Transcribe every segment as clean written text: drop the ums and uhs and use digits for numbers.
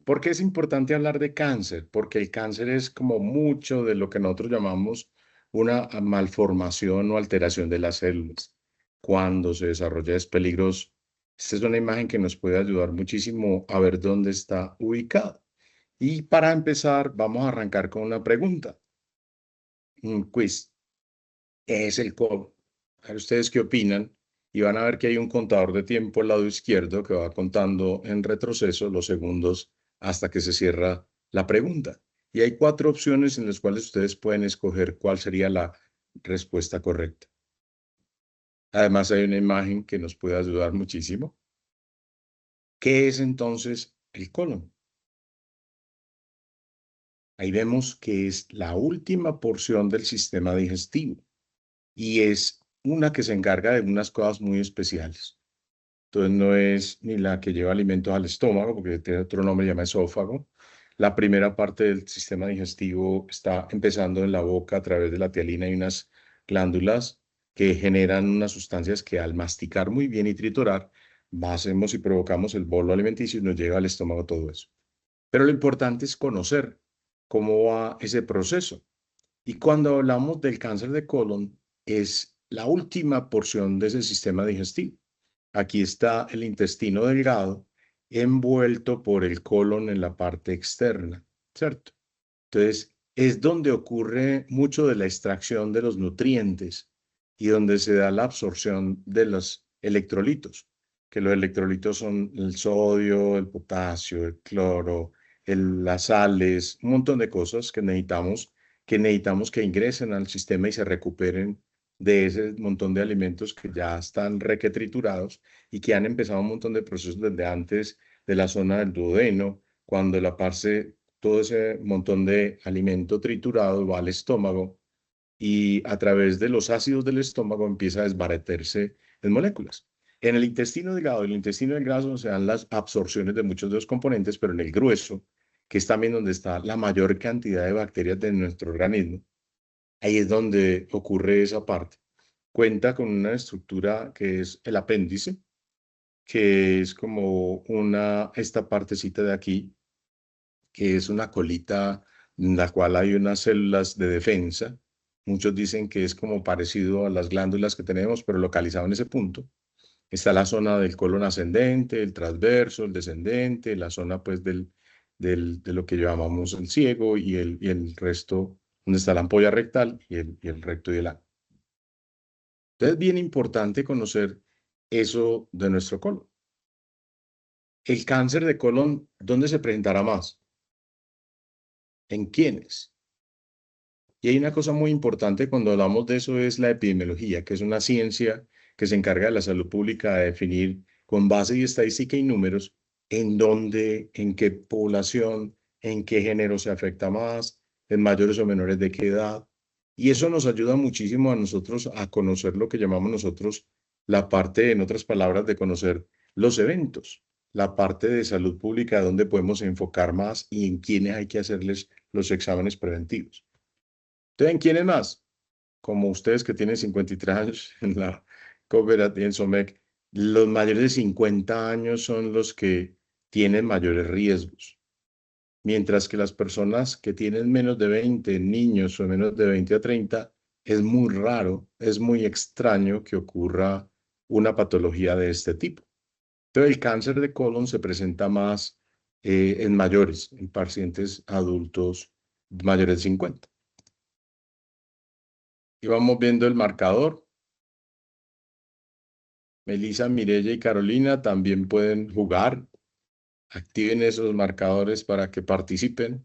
¿Por qué es importante hablar de cáncer? Porque el cáncer es como mucho de lo que nosotros llamamos una malformación o alteración de las células. Cuando se desarrolla es peligroso. Esta es una imagen que nos puede ayudar muchísimo a ver dónde está ubicado. Y para empezar, vamos a arrancar con una pregunta, un quiz. ¿Qué es el colon? A ver ustedes qué opinan. Y van a ver que hay un contador de tiempo al lado izquierdo que va contando en retroceso los segundos hasta que se cierra la pregunta. Y hay 4 opciones en las cuales ustedes pueden escoger cuál sería la respuesta correcta. Además, hay una imagen que nos puede ayudar muchísimo. ¿Qué es entonces el colon? Ahí vemos que es la última porción del sistema digestivo y es una que se encarga de unas cosas muy especiales. Entonces no es ni la que lleva alimentos al estómago, porque tiene otro nombre, se llama esófago. La primera parte del sistema digestivo está empezando en la boca a través de la tialina y unas glándulas que generan unas sustancias que al masticar muy bien y triturar, hacemos y provocamos el bolo alimenticio y nos lleva al estómago todo eso. Pero lo importante es conocer cómo va ese proceso. Y cuando hablamos del cáncer de colon, es la última porción de ese sistema digestivo. Aquí está el intestino delgado envuelto por el colon en la parte externa, ¿cierto? Entonces, es donde ocurre mucho de la extracción de los nutrientes y donde se da la absorción de los electrolitos, que los electrolitos son el sodio, el potasio, el cloro, las sales, un montón de cosas que necesitamos que ingresen al sistema y se recuperen de ese montón de alimentos que ya están requetriturados y que han empezado un montón de procesos desde antes de la zona del duodeno, cuando la parte todo ese montón de alimento triturado va al estómago y a través de los ácidos del estómago empieza a desbaratarse en moléculas. En el intestino delgado y el intestino delgado se dan las absorciones de muchos de los componentes, pero en el grueso, que es también donde está la mayor cantidad de bacterias de nuestro organismo, ahí es donde ocurre esa parte. Cuenta con una estructura que es el apéndice, que es como esta partecita de aquí, que es una colita en la cual hay unas células de defensa. Muchos dicen que es como parecido a las glándulas que tenemos, pero localizado en ese punto. Está la zona del colon ascendente, el transverso, el descendente, la zona pues de lo que llamamos el ciego y el resto, donde está la ampolla rectal y el recto y el ano. Entonces es bien importante conocer eso de nuestro colon. El cáncer de colon, ¿dónde se presentará más? ¿En quiénes? Y hay una cosa muy importante cuando hablamos de eso, es la epidemiología, que es una ciencia que se encarga de la salud pública de definir con base y estadística y números en dónde, en qué población, en qué género se afecta más, en mayores o menores de qué edad. Y eso nos ayuda muchísimo a nosotros a conocer lo que llamamos nosotros la parte, en otras palabras, de conocer los eventos, la parte de salud pública donde podemos enfocar más y en quiénes hay que hacerles los exámenes preventivos. ¿Tienen quiénes más? Como ustedes que tienen 53 años en la cooperativa en SOMEC, los mayores de 50 años son los que tienen mayores riesgos, mientras que las personas que tienen menos de 20, niños o menos de 20 a 30, es muy raro, es muy extraño que ocurra una patología de este tipo. Entonces, el cáncer de colon se presenta más en mayores, en pacientes adultos mayores de 50. Y vamos viendo el marcador. Melissa, Mireya y Carolina también pueden jugar. Activen esos marcadores para que participen.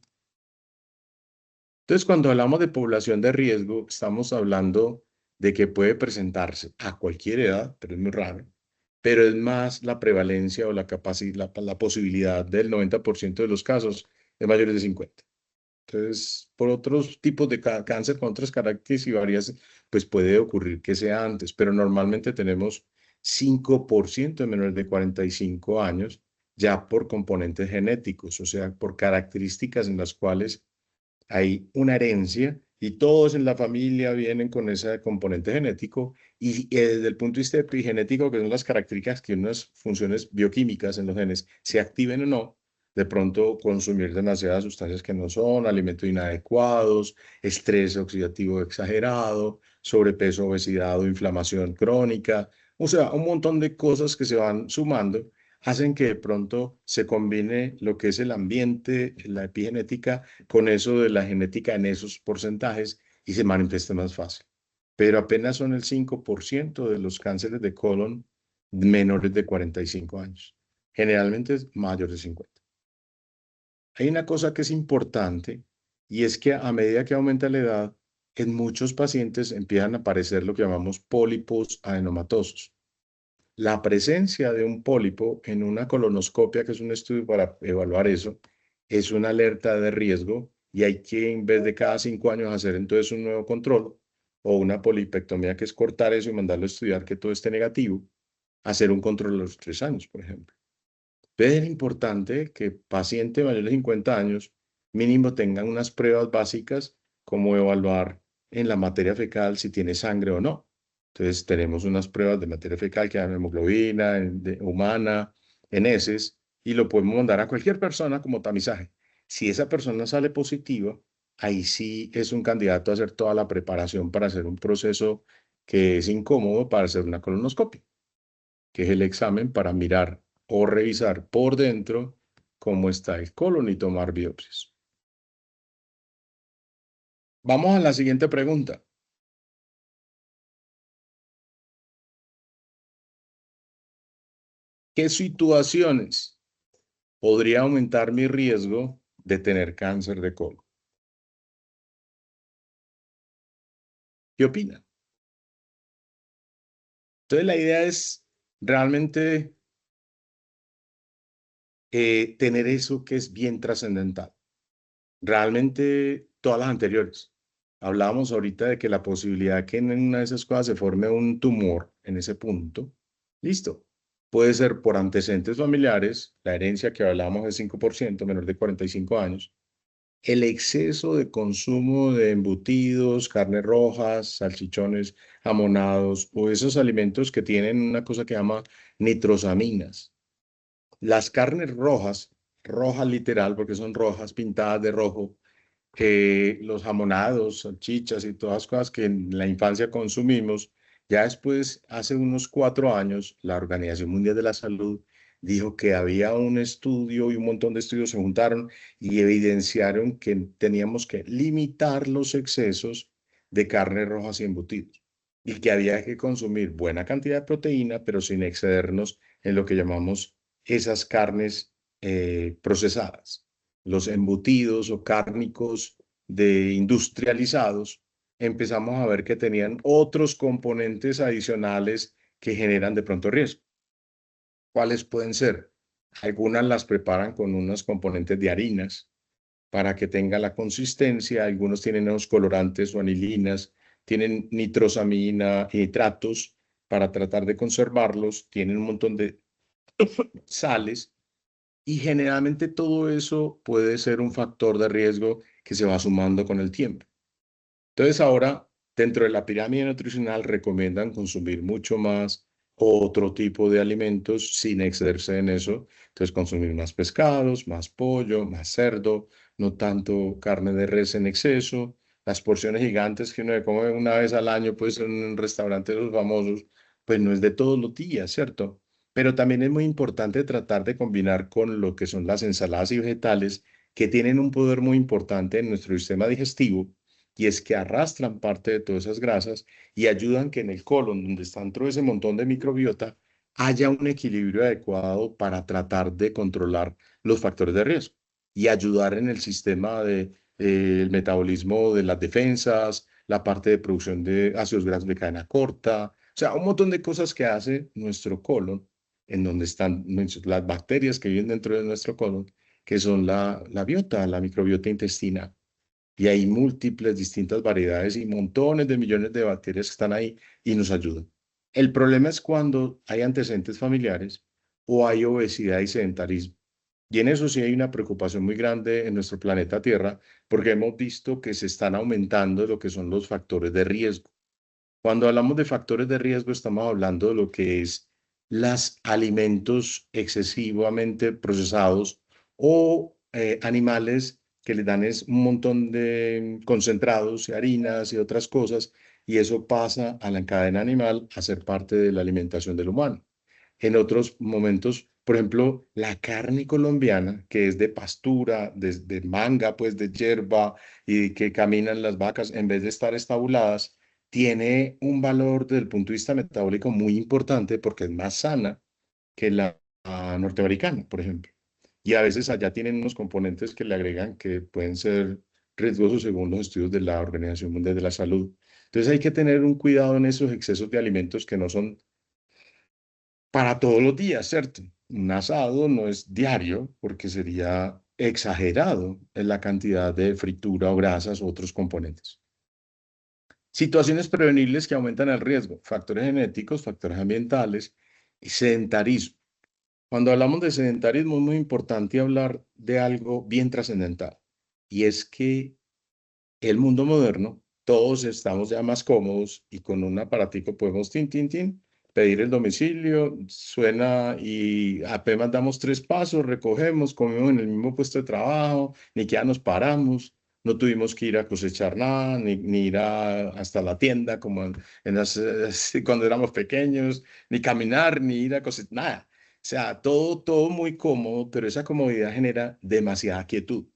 Entonces, cuando hablamos de población de riesgo, estamos hablando de que puede presentarse a cualquier edad, pero es muy raro. Pero es más la prevalencia o la capacidad, la posibilidad del 90% de los casos de mayores de 50. Entonces, por otros tipos de cáncer con otras características y varias, pues puede ocurrir que sea antes, pero normalmente tenemos 5% de menores de 45 años ya por componentes genéticos, o sea, por características en las cuales hay una herencia y todos en la familia vienen con ese componente genético y desde el punto de vista epigenético, que son las características que unas funciones bioquímicas en los genes se activen o no, de pronto consumir demasiadas sustancias que no son, alimentos inadecuados, estrés oxidativo exagerado, sobrepeso, obesidad o inflamación crónica. O sea, un montón de cosas que se van sumando hacen que de pronto se combine lo que es el ambiente, la epigenética, con eso de la genética en esos porcentajes y se manifiesta más fácil. Pero apenas son el 5% de los cánceres de colon menores de 45 años. Generalmente es mayor de 50. Hay una cosa que es importante y es que a medida que aumenta la edad, en muchos pacientes empiezan a aparecer lo que llamamos pólipos adenomatosos. La presencia de un pólipo en una colonoscopia, que es un estudio para evaluar eso, es una alerta de riesgo y hay que, en vez de cada 5 años, hacer entonces un nuevo control o una polipectomía, que es cortar eso y mandarlo a estudiar que todo esté negativo, hacer un control a los 3 años, por ejemplo. Entonces es importante que pacientes mayores de 50 años mínimo tengan unas pruebas básicas como evaluar en la materia fecal si tiene sangre o no. Entonces tenemos unas pruebas de materia fecal que dan hemoglobina humana, en heces, y lo podemos mandar a cualquier persona como tamizaje. Si esa persona sale positiva, ahí sí es un candidato a hacer toda la preparación para hacer un proceso que es incómodo para hacer una colonoscopia, que es el examen para mirar o revisar por dentro cómo está el colon y tomar biopsias. Vamos a la siguiente pregunta. ¿Qué situaciones podría aumentar mi riesgo de tener cáncer de colon? ¿Qué opinan? Entonces la idea es realmente tener eso que es bien trascendental. Realmente todas las anteriores. Hablábamos ahorita de que la posibilidad que en una de esas cosas se forme un tumor en ese punto, listo. Puede ser por antecedentes familiares, la herencia que hablábamos es 5%, menor de 45 años, el exceso de consumo de embutidos, carnes rojas, salchichones, jamonados o esos alimentos que tienen una cosa que llama nitrosaminas. Las carnes rojas, rojas literal porque son rojas pintadas de rojo, que los jamonados, salchichas y todas las cosas que en la infancia consumimos, ya después, hace unos 4 años, la Organización Mundial de la Salud dijo que había un estudio y un montón de estudios se juntaron y evidenciaron que teníamos que limitar los excesos de carnes rojas y embutidos y que había que consumir buena cantidad de proteína, pero sin excedernos en lo que llamamos esas carnes procesadas, los embutidos o cárnicos de industrializados. Empezamos a ver que tenían otros componentes adicionales que generan de pronto riesgo. ¿Cuáles pueden ser? Algunas las preparan con unos componentes de harinas para que tenga la consistencia. Algunos tienen unos colorantes o anilinas, tienen nitrosamina y nitratos para tratar de conservarlos, tienen un montón de sales y generalmente todo eso puede ser un factor de riesgo que se va sumando con el tiempo. Entonces ahora, dentro de la pirámide nutricional, recomiendan consumir mucho más otro tipo de alimentos sin excederse en eso. Entonces, consumir más pescados, más pollo, más cerdo, no tanto carne de res en exceso. Las porciones gigantes que uno come una vez al año, pues en un restaurante de los famosos, pues no es de todos los días, ¿cierto? Pero también es muy importante tratar de combinar con lo que son las ensaladas y vegetales, que tienen un poder muy importante en nuestro sistema digestivo y es que arrastran parte de todas esas grasas y ayudan que en el colon, donde está dentro de ese montón de microbiota, haya un equilibrio adecuado para tratar de controlar los factores de riesgo y ayudar en el sistema de, el metabolismo de las defensas, la parte de producción de ácidos grasos de cadena corta, o sea, un montón de cosas que hace nuestro colon, en donde están las bacterias que viven dentro de nuestro colon, que son la biota, la microbiota intestinal. Y hay múltiples, distintas variedades y montones de millones de bacterias que están ahí y nos ayudan. El problema es cuando hay antecedentes familiares o hay obesidad y sedentarismo. Y en eso sí hay una preocupación muy grande en nuestro planeta Tierra, porque hemos visto que se están aumentando lo que son los factores de riesgo. Cuando hablamos de factores de riesgo, estamos hablando de lo que es los alimentos excesivamente procesados o animales que le dan es un montón de concentrados y harinas y otras cosas, y eso pasa a la cadena animal a ser parte de la alimentación del humano. En otros momentos, por ejemplo, la carne colombiana, que es de pastura, de manga, pues de hierba y que caminan las vacas, en vez de estar estabuladas, tiene un valor desde el punto de vista metabólico muy importante porque es más sana que la norteamericana, por ejemplo. Y a veces allá tienen unos componentes que le agregan que pueden ser riesgosos según los estudios de la Organización Mundial de la Salud. Entonces hay que tener un cuidado en esos excesos de alimentos que no son para todos los días, ¿cierto? Un asado no es diario porque sería exagerado en la cantidad de fritura o grasas u otros componentes. Situaciones prevenibles que aumentan el riesgo, factores genéticos, factores ambientales y sedentarismo. Cuando hablamos de sedentarismo es muy importante hablar de algo bien trascendental y es que el mundo moderno, todos estamos ya más cómodos y con un aparatico podemos tin, tin, tin, pedir el domicilio, suena y apenas damos 3 pasos, recogemos, comemos en el mismo puesto de trabajo, ni que ya nos paramos, no tuvimos que ir a cosechar nada, ni ir hasta la tienda como cuando éramos pequeños, ni caminar, ni ir a cosechar, nada. O sea, todo muy cómodo, pero esa comodidad genera demasiada quietud.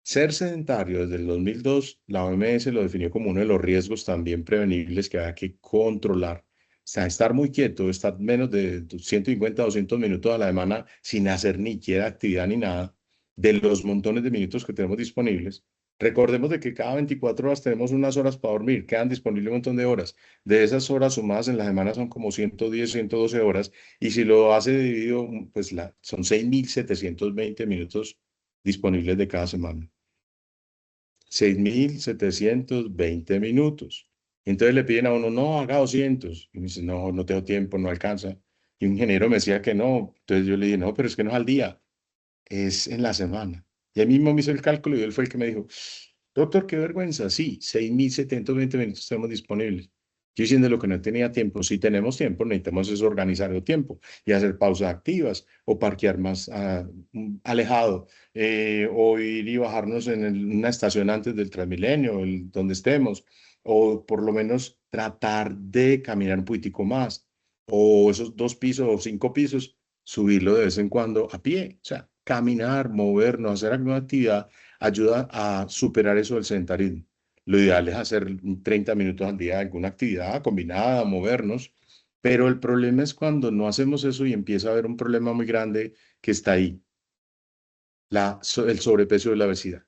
Ser sedentario desde el 2002, la OMS lo definió como uno de los riesgos también prevenibles que hay que controlar. O sea, estar muy quieto, estar menos de 150, 200 minutos a la semana sin hacer ni siquiera actividad ni nada, de los montones de minutos que tenemos disponibles. Recordemos de que cada 24 horas tenemos unas horas para dormir, quedan disponibles un montón de horas. De esas horas sumadas en la semana son como 110, 112 horas, y si lo hace dividido, pues son 6.720 minutos disponibles de cada semana. 6.720 minutos. Entonces le piden a uno, no, haga 200. Y me dice, no, no tengo tiempo, no alcanza. Y un ingeniero me decía que no. Entonces yo le dije, no, pero es que no es al día, es en la semana. Y él mismo me hizo el cálculo y él fue el que me dijo, doctor, qué vergüenza. Sí, 6.720 minutos tenemos disponibles. Yo diciendo lo que no tenía tiempo, si tenemos tiempo, necesitamos es organizar el tiempo y hacer pausas activas o parquear más alejado o ir y bajarnos en una estación antes del Transmilenio, donde estemos, o por lo menos tratar de caminar un poquitico más, o esos 2 pisos o 5 pisos, subirlo de vez en cuando a pie, o sea, caminar, movernos, hacer alguna actividad ayuda a superar eso del sedentarismo. Lo ideal es hacer 30 minutos al día de alguna actividad combinada, movernos, pero el problema es cuando no hacemos eso y empieza a haber un problema muy grande que está ahí, el sobrepeso y la obesidad.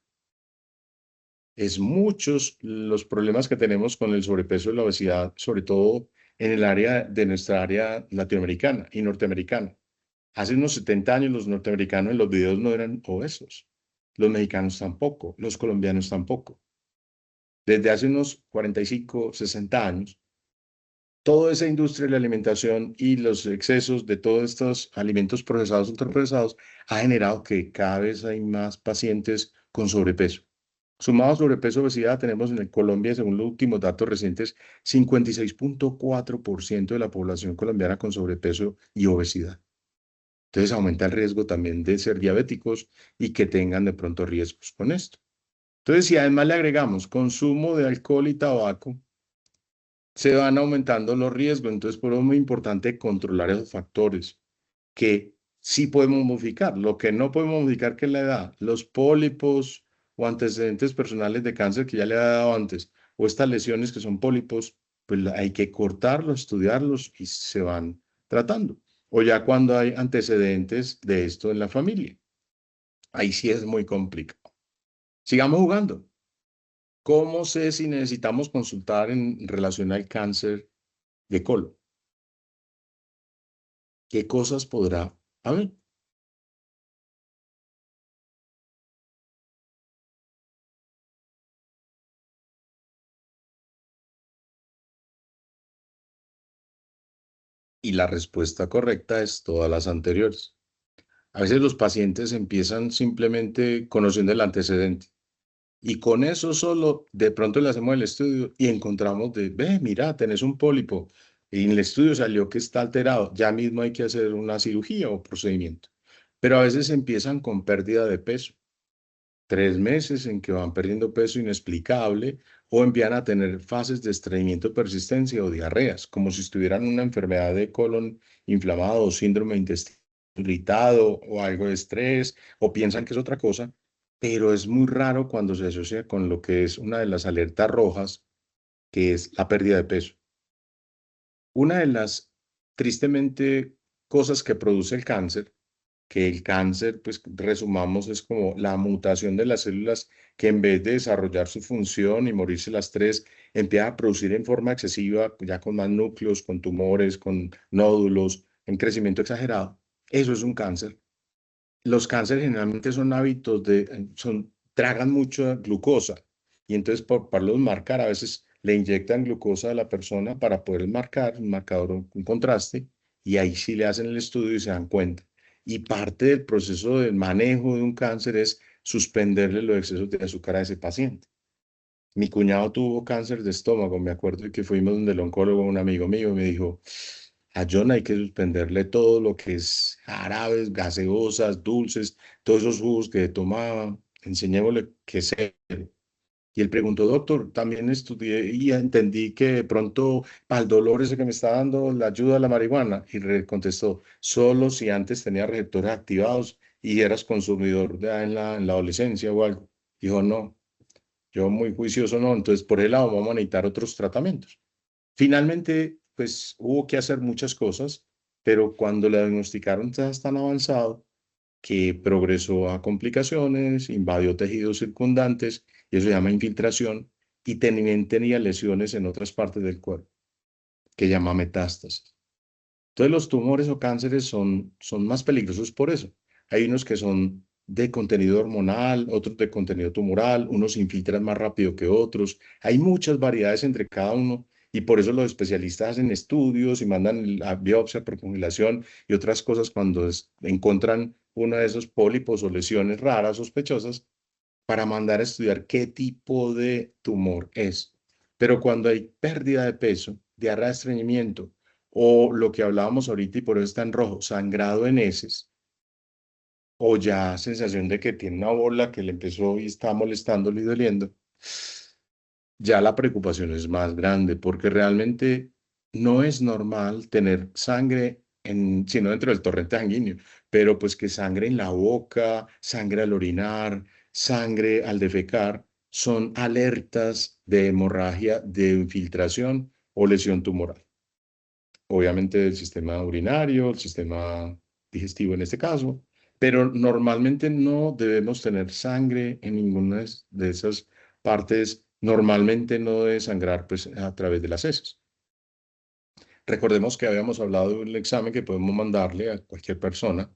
Es muchos los problemas que tenemos con el sobrepeso y la obesidad, sobre todo en el área de nuestra área latinoamericana y norteamericana. Hace unos 70 años los norteamericanos en los videos no eran obesos, los mexicanos tampoco, los colombianos tampoco. Desde hace unos 45, 60 años, toda esa industria de la alimentación y los excesos de todos estos alimentos procesados, ultraprocesados, ha generado que cada vez hay más pacientes con sobrepeso. Sumado a sobrepeso y obesidad, tenemos en Colombia, según los últimos datos recientes, 56.4% de la población colombiana con sobrepeso y obesidad. Entonces aumenta el riesgo también de ser diabéticos y que tengan de pronto riesgos con esto. Entonces, si además le agregamos consumo de alcohol y tabaco, se van aumentando los riesgos. Entonces, por eso es muy importante controlar esos factores que sí podemos modificar. Lo que no podemos modificar, que es la edad, los pólipos o antecedentes personales de cáncer que ya le ha dado antes, o estas lesiones que son pólipos, pues hay que cortarlos, estudiarlos y se van tratando. O ya cuando hay antecedentes de esto en la familia. Ahí sí es muy complicado. Sigamos jugando. ¿Cómo sé si necesitamos consultar en relación al cáncer de colon? ¿Qué cosas podrá haber? Y la respuesta correcta es todas las anteriores. A veces los pacientes empiezan simplemente conociendo el antecedente y con eso solo de pronto le hacemos el estudio y encontramos ve, mira, tenés un pólipo y en el estudio salió que está alterado. Ya mismo hay que hacer una cirugía o procedimiento. pero a veces empiezan con pérdida de peso. 3 meses en que van perdiendo peso inexplicable o empiezan a tener fases de estreñimiento, persistencia o diarreas, como si estuvieran una enfermedad de colon inflamado o síndrome de intestino irritado o algo de estrés o piensan que es otra cosa, pero es muy raro cuando se asocia con lo que es una de las alertas rojas, que es la pérdida de peso. Una de las, tristemente, cosas que produce el cáncer, que el cáncer, pues resumamos, es como la mutación de las células que en vez de desarrollar su función y morirse las tres, empieza a producir en forma excesiva, ya con más núcleos, con tumores, con nódulos, en crecimiento exagerado. Eso es un cáncer. Los cánceres generalmente son hábitos tragan mucha glucosa y entonces por poderlos marcar, a veces le inyectan glucosa a la persona para poder marcar, un marcador, un contraste, y ahí sí le hacen el estudio y se dan cuenta. Y parte del proceso de manejo de un cáncer es suspenderle los excesos de azúcar a ese paciente. Mi cuñado tuvo cáncer de estómago, me acuerdo que fuimos donde el oncólogo, un amigo mío, me dijo, a John hay que suspenderle todo lo que es jarabes, gaseosas, dulces, todos esos jugos que tomaba, enseñémosle qué es cero. Y él preguntó, doctor, también estudié y entendí que de pronto para el dolor ese que me está dando la ayuda a la marihuana. Y contestó, solo si antes tenía receptores activados y eras consumidor en la adolescencia o algo. Dijo, no, yo muy juicioso no, entonces por el lado vamos a necesitar otros tratamientos. Finalmente, pues hubo que hacer muchas cosas, pero cuando le diagnosticaron ya tan avanzado que progresó a complicaciones, invadió tejidos circundantes, y eso se llama infiltración, y también tenía lesiones en otras partes del cuerpo, que llama metástasis. Entonces los tumores o cánceres son más peligrosos por eso. Hay unos que son de contenido hormonal, otros de contenido tumoral, unos se infiltran más rápido que otros. Hay muchas variedades entre cada uno y por eso los especialistas hacen estudios y mandan a biopsia por congelación y otras cosas cuando encuentran uno de esos pólipos o lesiones raras, sospechosas, para mandar a estudiar qué tipo de tumor es. Pero cuando hay pérdida de peso, diarrea, estreñimiento o lo que hablábamos ahorita y por eso está en rojo, sangrado en heces, o ya sensación de que tiene una bola que le empezó y está molestándole y doliendo, ya la preocupación es más grande porque realmente no es normal tener sangre sino dentro del torrente sanguíneo, pero pues que sangre en la boca, sangre al orinar, sangre al defecar, son alertas de hemorragia, de infiltración o lesión tumoral. Obviamente del sistema urinario, el sistema digestivo en este caso, pero normalmente no debemos tener sangre en ninguna de esas partes, normalmente no debe sangrar pues, a través de las heces. Recordemos que habíamos hablado de un examen que podemos mandarle a cualquier persona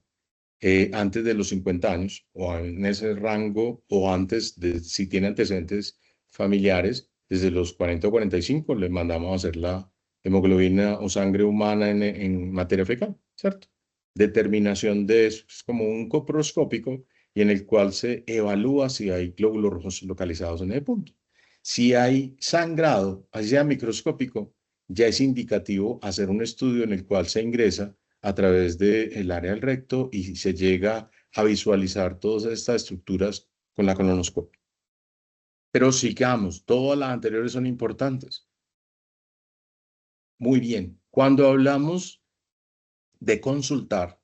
antes de los 50 años o en ese rango o antes de, si tiene antecedentes familiares, desde los 40 o 45 le mandamos a hacer la hemoglobina o sangre humana en materia fecal, ¿cierto? Determinación de eso es como un coproscópico y en el cual se evalúa si hay glóbulos rojos localizados en el punto. Si hay sangrado, así sea microscópico, ya es indicativo hacer un estudio en el cual se ingresa a través del área del recto y se llega a visualizar todas estas estructuras con la colonoscopia. Pero sigamos, todas las anteriores son importantes. Muy bien, cuando hablamos de consultar,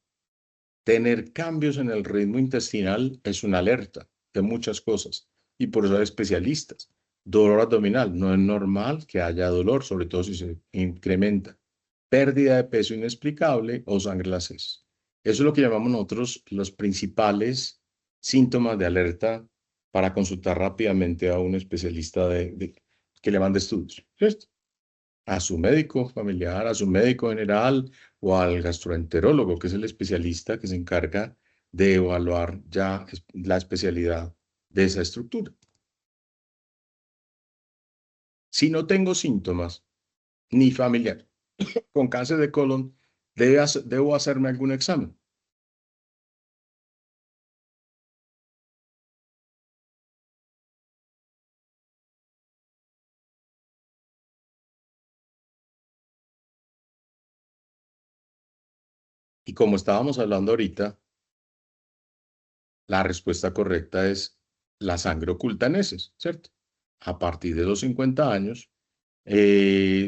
tener cambios en el ritmo intestinal es una alerta de muchas cosas y por eso hay especialistas. Dolor abdominal, no es normal que haya dolor, sobre todo si se incrementa. Pérdida de peso inexplicable o sangre en las heces. Eso es lo que llamamos nosotros los principales síntomas de alerta para consultar rápidamente a un especialista que le mande estudios, ¿cierto? A su médico familiar, a su médico general o al gastroenterólogo, que es el especialista que se encarga de evaluar ya la especialidad de esa estructura. Si no tengo síntomas ni familiar con cáncer de colon, debo hacerme algún examen. Y como estábamos hablando ahorita, La respuesta correcta es la sangre oculta en heces, ¿cierto? A partir de los 50 años,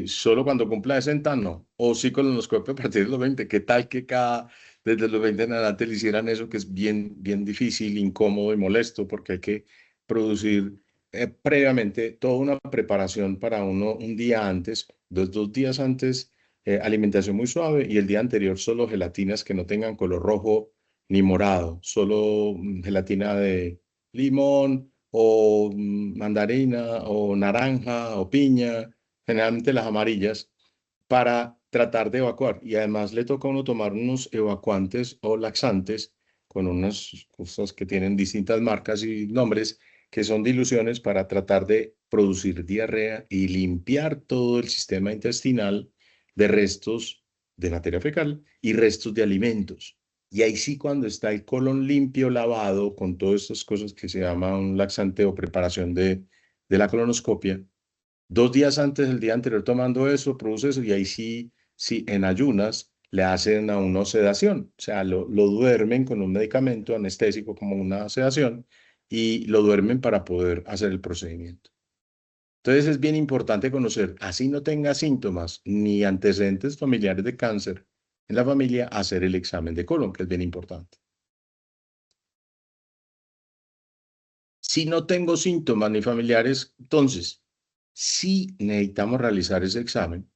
solo cuando cumpla 60, no. O sí colonoscopio a partir de los 20. ¿Qué tal que desde los 20 en adelante le hicieran eso, que es bien, bien difícil, incómodo y molesto, porque hay que producir previamente toda una preparación para uno un día antes, dos días antes, alimentación muy suave y el día anterior solo gelatinas que no tengan color rojo ni morado, solo gelatina de limón o mandarina o naranja o piña, generalmente las amarillas, para tratar de evacuar. Y además le toca a uno tomar unos evacuantes o laxantes con unas cosas que tienen distintas marcas y nombres, que son diluciones para tratar de producir diarrea y limpiar todo el sistema intestinal de restos de materia fecal y restos de alimentos. Y ahí sí, cuando está el colon limpio, lavado, con todas estas cosas que se llama un laxante o preparación de la colonoscopia, 2 días antes del día anterior tomando eso, produce eso, y ahí sí, sí, en ayunas le hacen a uno sedación, o sea, lo duermen con un medicamento anestésico como una sedación y lo duermen para poder hacer el procedimiento. Entonces es bien importante conocer, así no tenga síntomas ni antecedentes familiares de cáncer en la familia, hacer el examen de colon, que es bien importante. Si no tengo síntomas ni familiares, entonces sí necesitamos realizar ese examen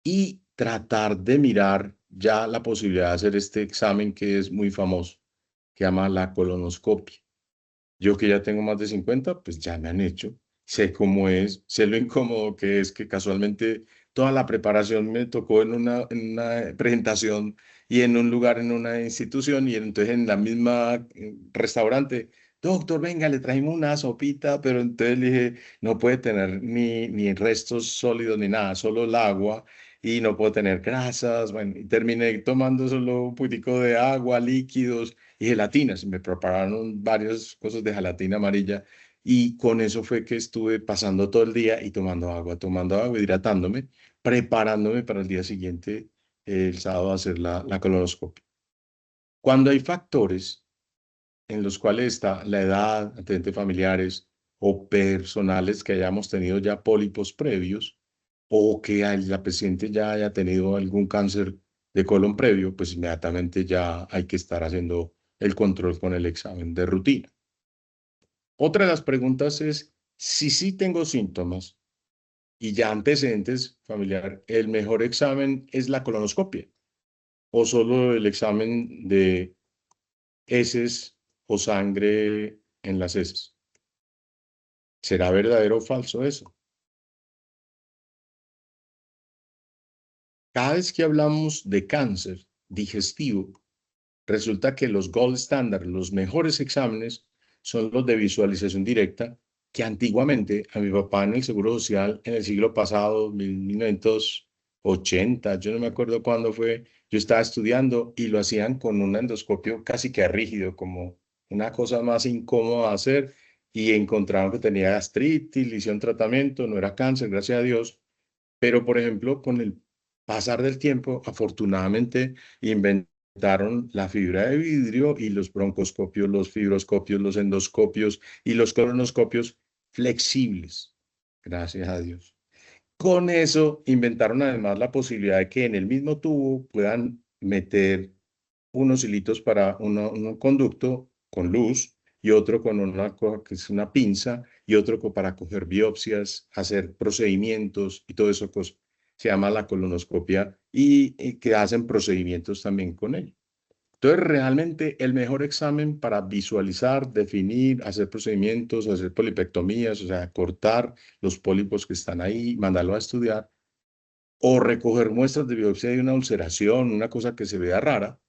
y tratar de mirar ya la posibilidad de hacer este examen que es muy famoso, que llama la colonoscopia. Yo que ya tengo más de 50, pues ya me han hecho. Sé cómo es, sé lo incómodo que es, que casualmente toda la preparación me tocó en una presentación y en un lugar, en una institución, y entonces en la misma restaurante, doctor, venga, le trajimos una sopita, pero entonces le dije, no puede tener ni restos sólidos ni nada, solo el agua, y no puedo tener grasas. Bueno, y terminé tomando solo un poquitico de agua, líquidos y gelatinas. Me prepararon varias cosas de gelatina amarilla y con eso fue que estuve pasando todo el día y tomando agua, hidratándome, preparándome para el día siguiente, el sábado, a hacer la colonoscopia. Cuando hay factores en los cuales está la edad, antecedentes familiares o personales que hayamos tenido ya pólipos previos o que la paciente ya haya tenido algún cáncer de colon previo, pues inmediatamente ya hay que estar haciendo el control con el examen de rutina. Otra de las preguntas es, si sí tengo síntomas y ya antecedentes familiares, ¿el mejor examen es la colonoscopia o solo el examen de heces o sangre en las heces? ¿Será verdadero o falso eso? Cada vez que hablamos de cáncer digestivo, resulta que los gold standard, los mejores exámenes, son los de visualización directa, que antiguamente a mi papá en el Seguro Social, en el siglo pasado, 1980, yo no me acuerdo cuándo fue, yo estaba estudiando y lo hacían con un endoscopio casi que rígido, como una cosa más incómoda de hacer, y encontraron que tenía gastritis, le hicieron tratamiento, no era cáncer, gracias a Dios. Pero, por ejemplo, con el pasar del tiempo, afortunadamente inventaron la fibra de vidrio y los broncoscopios, los fibroscopios, los endoscopios y los colonoscopios flexibles. Gracias a Dios. Con eso inventaron además la posibilidad de que en el mismo tubo puedan meter unos hilitos para un conducto con luz y otro con una cosa que es una pinza y otro para coger biopsias, hacer procedimientos y todo eso se llama la colonoscopia y que hacen procedimientos también con él. Entonces, realmente el mejor examen para visualizar, definir, hacer procedimientos, hacer polipectomías, o sea, cortar los pólipos que están ahí, mandarlo a estudiar, o recoger muestras de biopsia de una ulceración, una cosa que se vea rara,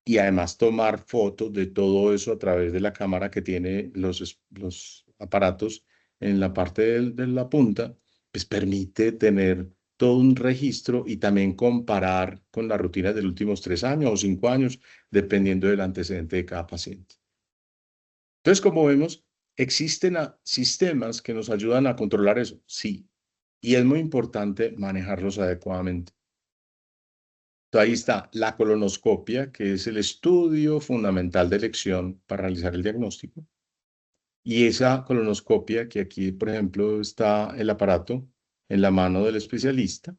y además tomar fotos de todo eso a través de la cámara que tiene los aparatos en la parte de la punta, pues permite tener todo un registro y también comparar con las rutinas de los últimos 3 años o 5 años, dependiendo del antecedente de cada paciente. Entonces, como vemos, existen sistemas que nos ayudan a controlar eso, sí, y es muy importante manejarlos adecuadamente. Entonces, ahí está la colonoscopia, que es el estudio fundamental de elección para realizar el diagnóstico. Y esa colonoscopia, que aquí, por ejemplo, está el aparato en la mano del especialista.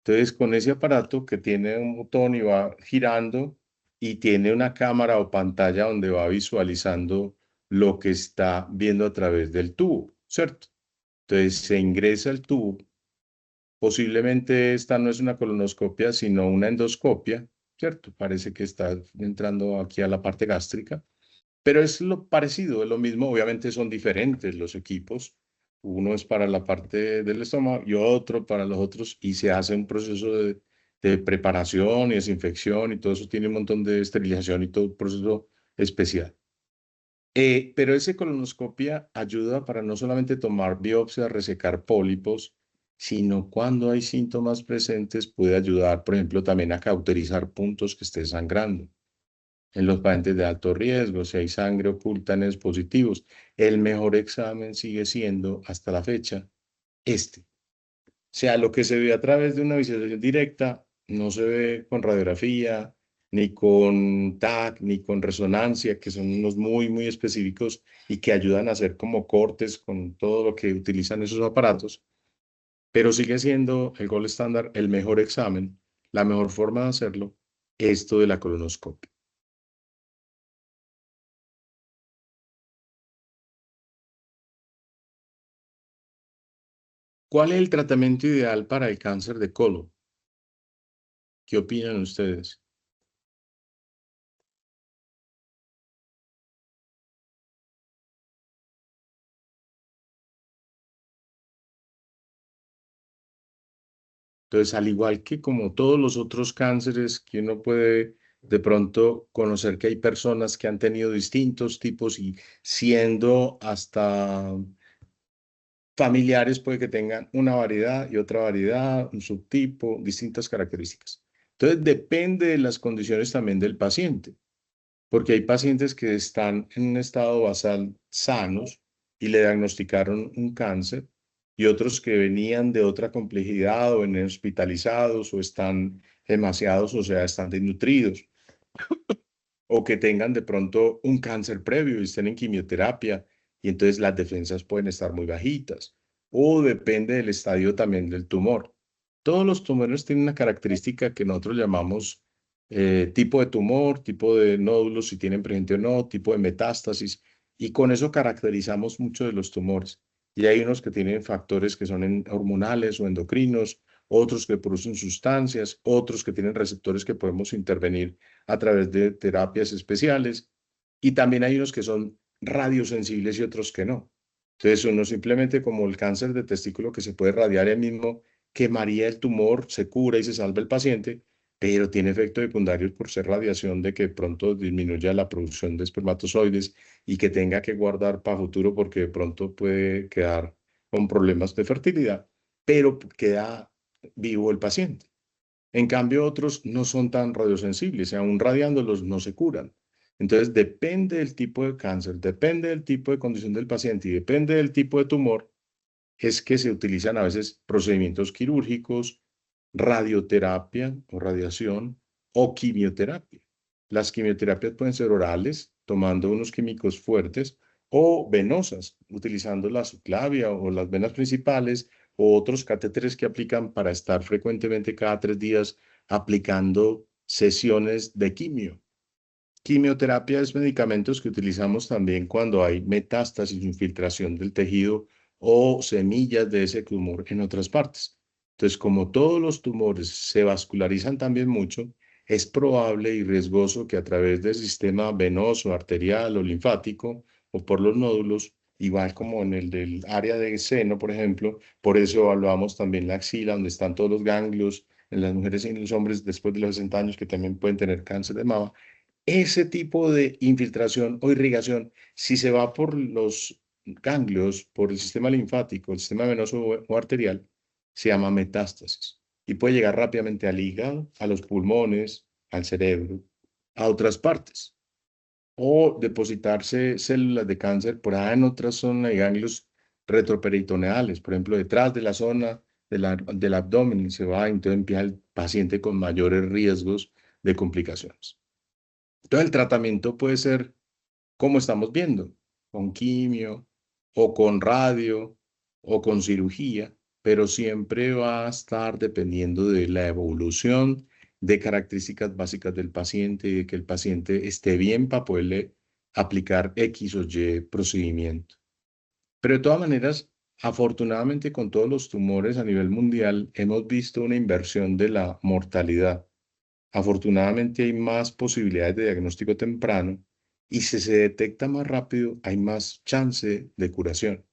Entonces, con ese aparato que tiene un botón y va girando y tiene una cámara o pantalla donde va visualizando lo que está viendo a través del tubo, ¿cierto? Entonces, se ingresa el tubo. Posiblemente esta no es una colonoscopia, sino una endoscopia, ¿cierto? Parece que está entrando aquí a la parte gástrica. Pero es lo parecido, es lo mismo, obviamente son diferentes los equipos. Uno es para la parte del estómago y otro para los otros, y se hace un proceso de preparación y desinfección y todo eso tiene un montón de esterilización y todo un proceso especial. Pero esa colonoscopia ayuda para no solamente tomar biopsia, resecar pólipos, sino cuando hay síntomas presentes puede ayudar, por ejemplo, también a cauterizar puntos que estén sangrando en los pacientes de alto riesgo, si hay sangre oculta en esos positivos. El mejor examen sigue siendo, hasta la fecha, este. O sea, lo que se ve a través de una visualización directa no se ve con radiografía, ni con TAC, ni con resonancia, que son unos muy, muy específicos y que ayudan a hacer como cortes con todo lo que utilizan esos aparatos, pero sigue siendo el gold estándar, el mejor examen, la mejor forma de hacerlo, esto de la colonoscopia. ¿Cuál es el tratamiento ideal para el cáncer de colon? ¿Qué opinan ustedes? Entonces, al igual que como todos los otros cánceres que uno puede de pronto conocer que hay personas que han tenido distintos tipos y siendo hasta familiares puede que tengan una variedad y otra variedad, un subtipo, distintas características. Entonces, depende de las condiciones también del paciente, porque hay pacientes que están en un estado basal sanos y le diagnosticaron un cáncer, y otros que venían de otra complejidad o venían hospitalizados o están demasiados, o sea, están desnutridos, o que tengan de pronto un cáncer previo y estén en quimioterapia, y entonces las defensas pueden estar muy bajitas, o depende del estadio también del tumor. Todos los tumores tienen una característica que nosotros llamamos tipo de tumor, tipo de nódulos, si tienen presente o no, tipo de metástasis, y con eso caracterizamos mucho de los tumores. Y hay unos que tienen factores que son hormonales o endocrinos, otros que producen sustancias, otros que tienen receptores que podemos intervenir a través de terapias especiales, y también hay unos que son radiosensibles y otros que no. Entonces, uno simplemente como el cáncer de testículo que se puede radiar el mismo, quemaría el tumor, se cura y se salva el paciente, pero tiene efectos secundarios por ser radiación de que pronto disminuya la producción de espermatozoides y que tenga que guardar para futuro porque de pronto puede quedar con problemas de fertilidad, pero queda vivo el paciente. En cambio, otros no son tan radiosensibles y aún radiándolos no se curan. Entonces, depende del tipo de cáncer, depende del tipo de condición del paciente y depende del tipo de tumor, es que se utilizan a veces procedimientos quirúrgicos, radioterapia o radiación o quimioterapia. Las quimioterapias pueden ser orales, tomando unos químicos fuertes, o venosas, utilizando la subclavia o las venas principales, o otros catéteres que aplican para estar frecuentemente cada 3 días aplicando sesiones de quimio. Quimioterapia es medicamentos que utilizamos también cuando hay metástasis, infiltración del tejido o semillas de ese tumor en otras partes. Entonces, como todos los tumores se vascularizan también mucho, es probable y riesgoso que a través del sistema venoso, arterial o linfático o por los nódulos, igual como en el del área de seno, por ejemplo, por eso evaluamos también la axila, donde están todos los ganglios en las mujeres y en los hombres después de los 60 años que también pueden tener cáncer de mama. Ese tipo de infiltración o irrigación, si se va por los ganglios, por el sistema linfático, el sistema venoso o arterial, se llama metástasis y puede llegar rápidamente al hígado, a los pulmones, al cerebro, a otras partes, o depositarse células de cáncer por allá en otra zona de ganglios retroperitoneales, por ejemplo, detrás de la zona del abdomen y se va, entonces empieza el paciente con mayores riesgos de complicaciones. Entonces el tratamiento puede ser, como estamos viendo, con quimio o con radio o con cirugía, pero siempre va a estar dependiendo de la evolución de características básicas del paciente y de que el paciente esté bien para poderle aplicar X o Y procedimiento. Pero de todas maneras, afortunadamente con todos los tumores a nivel mundial, hemos visto una inversión de la mortalidad. Afortunadamente hay más posibilidades de diagnóstico temprano y si se detecta más rápido, hay más chance de curación.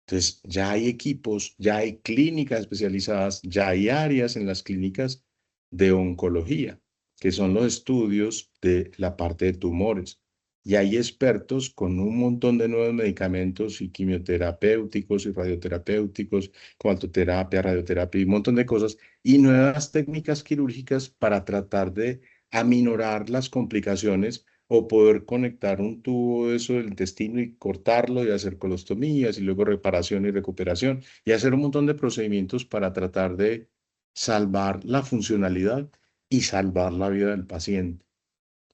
Entonces, ya hay equipos, ya hay clínicas especializadas, ya hay áreas en las clínicas de oncología, que son los estudios de la parte de tumores. Y hay expertos con un montón de nuevos medicamentos y quimioterapéuticos y radioterapéuticos, cuantoterapia, radioterapia y un montón de cosas, y nuevas técnicas quirúrgicas para tratar de aminorar las complicaciones o poder conectar un tubo de eso del intestino y cortarlo y hacer colostomías y luego reparación y recuperación y hacer un montón de procedimientos para tratar de salvar la funcionalidad y salvar la vida del paciente.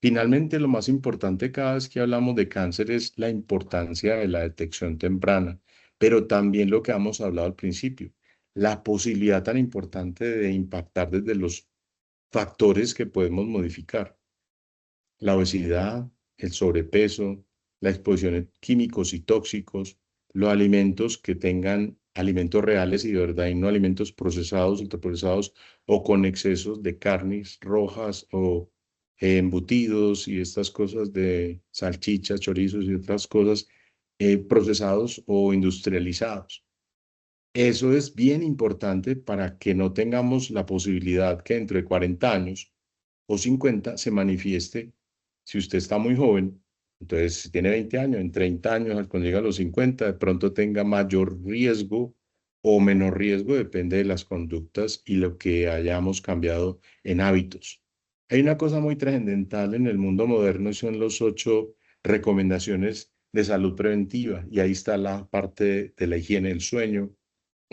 Finalmente, lo más importante cada vez que hablamos de cáncer es la importancia de la detección temprana, pero también lo que hemos hablado al principio, la posibilidad tan importante de impactar desde los factores que podemos modificar la obesidad, el sobrepeso, la exposición a químicos y tóxicos, los alimentos que tengan alimentos reales y de verdad y no alimentos procesados, ultraprocesados o con excesos de carnes rojas o embutidos y estas cosas de salchichas, chorizos y otras cosas procesados o industrializados. Eso es bien importante para que no tengamos la posibilidad que dentro de 40 años o 50 se manifieste. Si usted está muy joven, entonces si tiene 20 años, en 30 años, cuando llega a los 50, de pronto tenga mayor riesgo o menor riesgo, depende de las conductas y lo que hayamos cambiado en hábitos. Hay una cosa muy trascendental en el mundo moderno y son los 8 recomendaciones de salud preventiva y ahí está la parte de la higiene del sueño,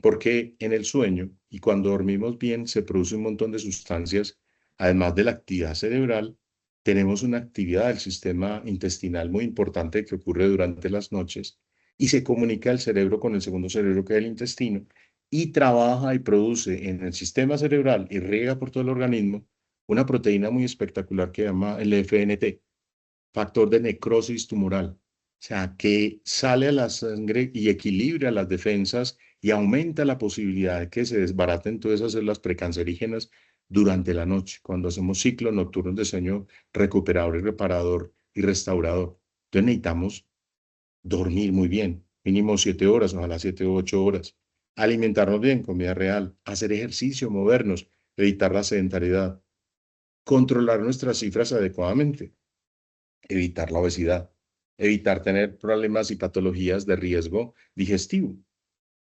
porque en el sueño y cuando dormimos bien se produce un montón de sustancias, además de la actividad cerebral, tenemos una actividad del sistema intestinal muy importante que ocurre durante las noches y se comunica el cerebro con el segundo cerebro que es el intestino y trabaja y produce en el sistema cerebral y riega por todo el organismo una proteína muy espectacular que se llama el FNT, factor de necrosis tumoral. O sea, que sale a la sangre y equilibra las defensas y aumenta la posibilidad de que se desbaraten todas esas células precancerígenas durante la noche, cuando hacemos ciclos nocturnos de sueño recuperador y reparador y restaurador. Entonces necesitamos dormir muy bien, mínimo 7 horas, ojalá 7 u 8 horas. Alimentarnos bien, comida real, hacer ejercicio, movernos, evitar la sedentariedad, controlar nuestras cifras adecuadamente, evitar la obesidad, evitar tener problemas y patologías de riesgo digestivo.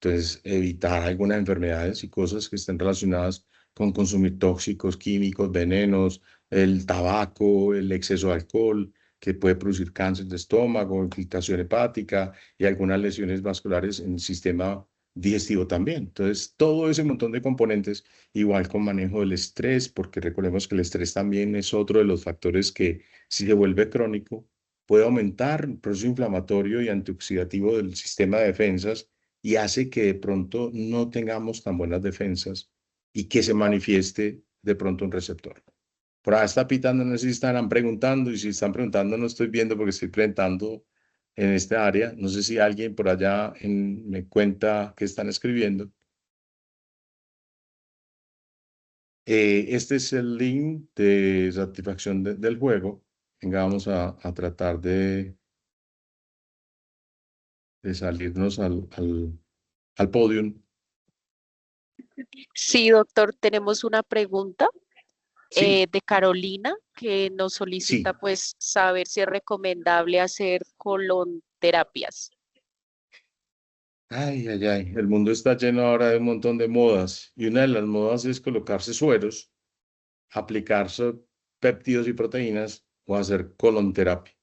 Entonces, evitar algunas enfermedades y cosas que estén relacionadas con consumir tóxicos, químicos, venenos, el tabaco, el exceso de alcohol, que puede producir cáncer de estómago, infiltración hepática y algunas lesiones vasculares en el sistema digestivo también. Entonces, todo ese montón de componentes, igual con manejo del estrés, porque recordemos que el estrés también es otro de los factores que, si se vuelve crónico, puede aumentar el proceso inflamatorio y antioxidativo del sistema de defensas y hace que de pronto no tengamos tan buenas defensas y que se manifieste de pronto un receptor. Por ahí está pitando, no sé si estarán preguntando y si están preguntando no estoy viendo porque estoy presentando en esta área. No sé si alguien por allá me cuenta qué están escribiendo. Este es el link de satisfacción del juego. Venga, vamos a tratar de salirnos al podium. Sí, doctor, tenemos una pregunta Sí, de Carolina que nos solicita sí. pues saber si es recomendable hacer colonterapias. Ay, ay, ay, el mundo está lleno ahora de un montón de modas y una de las modas es colocarse sueros, aplicarse péptidos y proteínas o hacer colonterapia.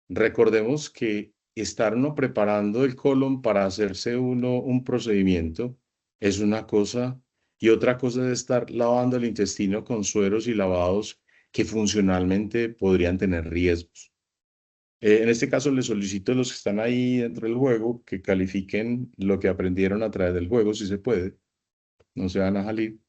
Recordemos que estar uno preparando el colon para hacerse uno un procedimiento es una cosa, y otra cosa es estar lavando el intestino con sueros y lavados que funcionalmente podrían tener riesgos. En este caso, les solicito a los que están ahí dentro del juego que califiquen lo que aprendieron a través del juego, si se puede, no se van a salir.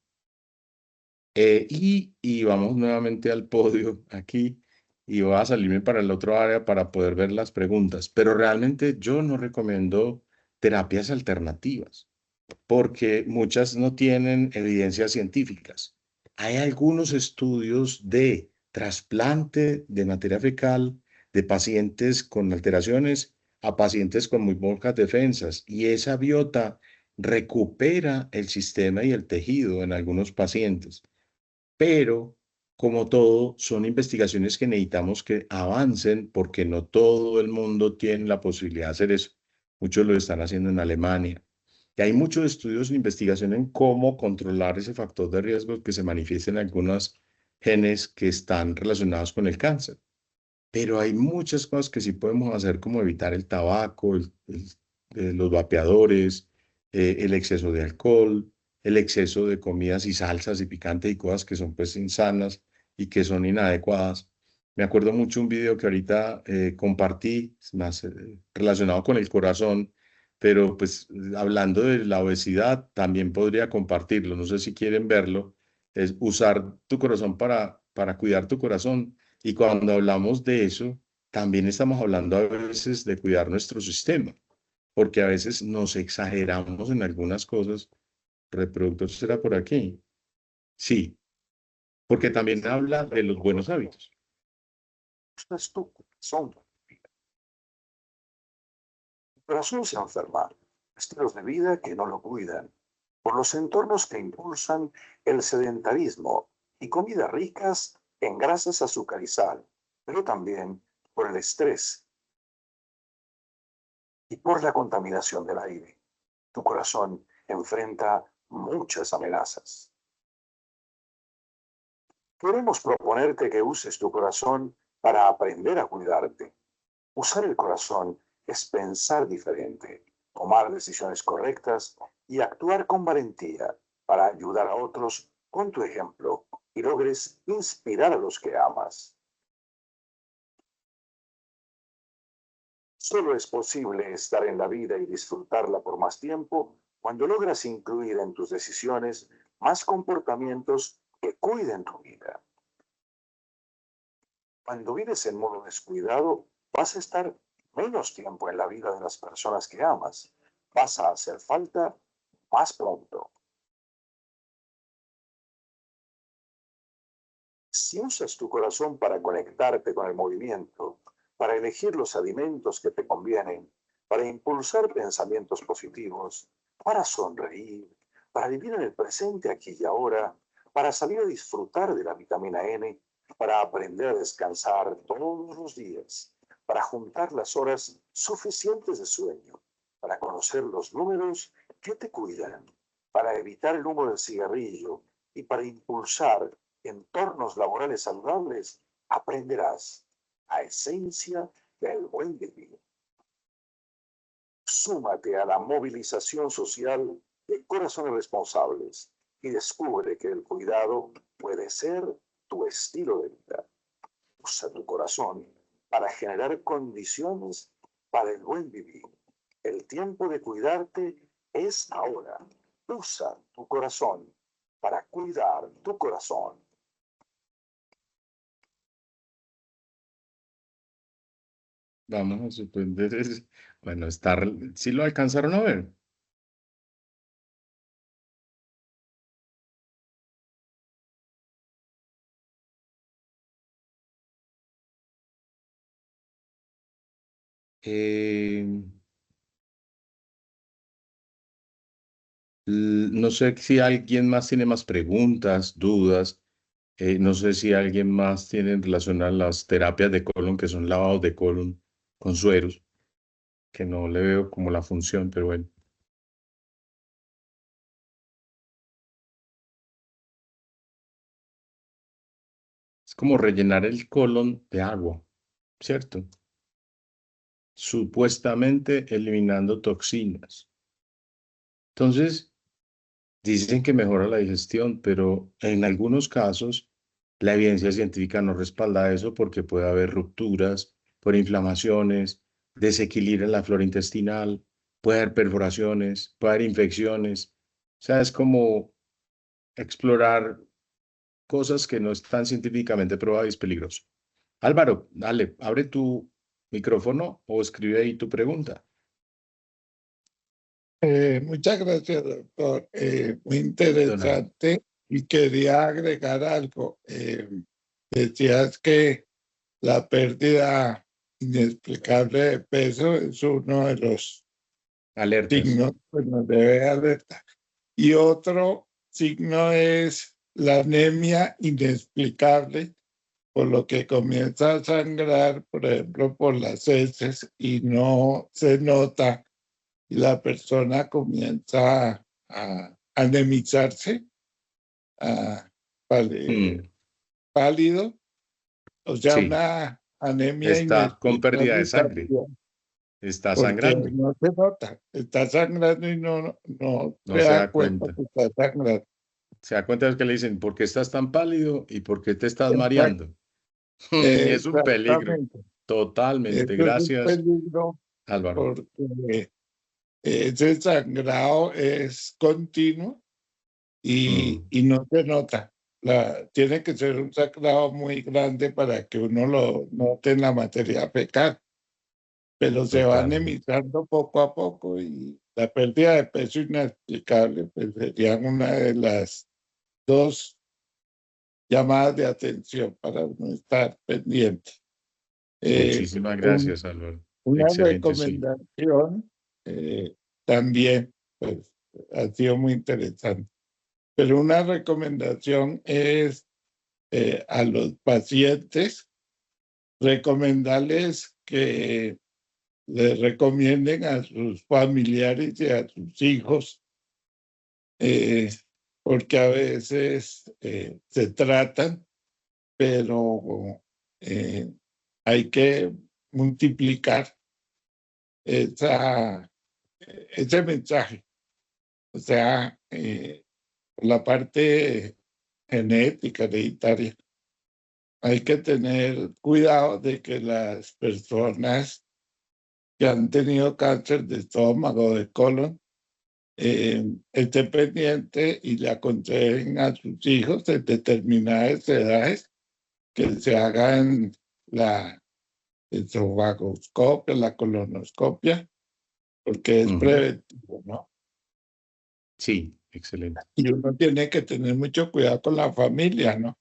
Y vamos nuevamente al podio aquí y voy a salirme para el otro área para poder ver las preguntas. Pero realmente yo no recomiendo terapias alternativas porque muchas no tienen evidencias científicas. Hay algunos estudios de trasplante de materia fecal de pacientes con alteraciones a pacientes con muy pocas defensas y esa biota recupera el sistema y el tejido en algunos pacientes. Pero, como todo, son investigaciones que necesitamos que avancen porque no todo el mundo tiene la posibilidad de hacer eso. Muchos lo están haciendo en Alemania. Y hay muchos estudios e investigación en cómo controlar ese factor de riesgo que se manifiesta en algunos genes que están relacionados con el cáncer. Pero hay muchas cosas que sí podemos hacer, como evitar el tabaco, los vapeadores, el exceso de alcohol, el exceso de comidas y salsas y picantes y cosas que son pues insanas y que son inadecuadas. Me acuerdo mucho un video que ahorita compartí, más relacionado con el corazón, pero pues hablando de la obesidad, también podría compartirlo. No sé si quieren verlo. Es usar tu corazón para cuidar tu corazón. Y cuando hablamos de eso, también estamos hablando a veces de cuidar nuestro sistema, porque a veces nos exageramos en algunas cosas. ¿Reproductor será por aquí? Sí, porque también habla de los buenos hábitos. Es tu corazón. El corazón se enferma. Estilos de vida que no lo cuidan. Por los entornos que impulsan el sedentarismo y comidas ricas en grasas azúcar y sal, pero también por el estrés y por la contaminación del aire. Tu corazón enfrenta muchas amenazas. Queremos proponerte que uses tu corazón para aprender a cuidarte. Usar el corazón es pensar diferente, tomar decisiones correctas y actuar con valentía para ayudar a otros con tu ejemplo y logres inspirar a los que amas. Solo es posible estar en la vida y disfrutarla por más tiempo cuando logras incluir en tus decisiones más comportamientos que cuiden tu vida. Cuando vives en modo descuidado, vas a estar menos tiempo en la vida de las personas que amas. Vas a hacer falta más pronto. Si usas tu corazón para conectarte con el movimiento, para elegir los alimentos que te convienen, para impulsar pensamientos positivos, para sonreír, para vivir en el presente aquí y ahora, para salir a disfrutar de la vitamina N, para aprender a descansar todos los días, para juntar las horas suficientes de sueño, para conocer los números que te cuidan, para evitar el humo del cigarrillo y para impulsar entornos laborales saludables, aprenderás la esencia del buen vivir. Súmate a la movilización social de corazones responsables y descubre que el cuidado puede ser tu estilo de vida. Usa tu corazón para generar condiciones para el buen vivir. El tiempo de cuidarte es ahora. Usa tu corazón para cuidar tu corazón. Vamos a suspender. Bueno, ¿sí lo alcanzaron a ver? Eh, no sé si alguien más tiene más preguntas, dudas. No sé si alguien más tiene en relación a las terapias de colon, que son lavados de colon con sueros, que no le veo como la función, pero bueno. Es como rellenar el colon de agua, ¿cierto? Supuestamente eliminando toxinas. Entonces, Dicen que mejora la digestión, pero en algunos casos la evidencia científica no respalda eso porque puede haber rupturas por inflamaciones, desequilibrio en la flora intestinal, puede haber perforaciones, puede haber infecciones. O sea, es como explorar cosas que no están científicamente probadas y es peligroso. Álvaro, dale, abre tu micrófono o escribe ahí tu pregunta. Muchas gracias, doctor. Muy Donald. interesante. Y quería agregar algo. Decías que la pérdida inexplicable de peso es uno de los Alertas. signos que nos debe alertar. Y otro signo es la anemia inexplicable, por lo que comienza a sangrar, por ejemplo, por las heces y no se nota y la persona comienza a anemizarse, a Mm, pálido, o sea, sí, una anemia está con pérdida de inexplicable sangre, también, está porque sangrando, no se nota, está sangrando y no se no se da da cuenta cuenta. que está sangrando. Se da cuenta de que le dicen, ¿por qué estás tan pálido y por qué te estás Exact- mareando? Y es un peligro, Exactamente. totalmente. Eso es un Gracias, peligro Álvaro. porque ese sangrado es continuo Mm, y no se nota. Tiene que ser un sangrado muy grande para que uno lo note en la materia fecal, pero se va totalmente. anemizando poco a poco y la pérdida de peso inexplicable pues, sería una de las dos llamadas de atención para uno estar pendiente. Eh, Muchísimas un- gracias, Álvaro. una Excelente, sí. recomendación también pues, ha sido muy interesante, pero una recomendación es a los pacientes, recomendarles que les recomienden a sus familiares y a sus hijos, eh, porque a veces se tratan, pero eh, hay que multiplicar esa, ese mensaje. O sea, la parte genética, hereditaria. Hay que tener cuidado de que las personas que han tenido cáncer de estómago, de colon, estén pendientes y le aconsejen a sus hijos en determinadas edades que se hagan la esofagoscopia, la colonoscopia, porque es Ujú. preventivo, ¿no? Sí, excelente. Y uno tiene que tener mucho cuidado con la familia, ¿no?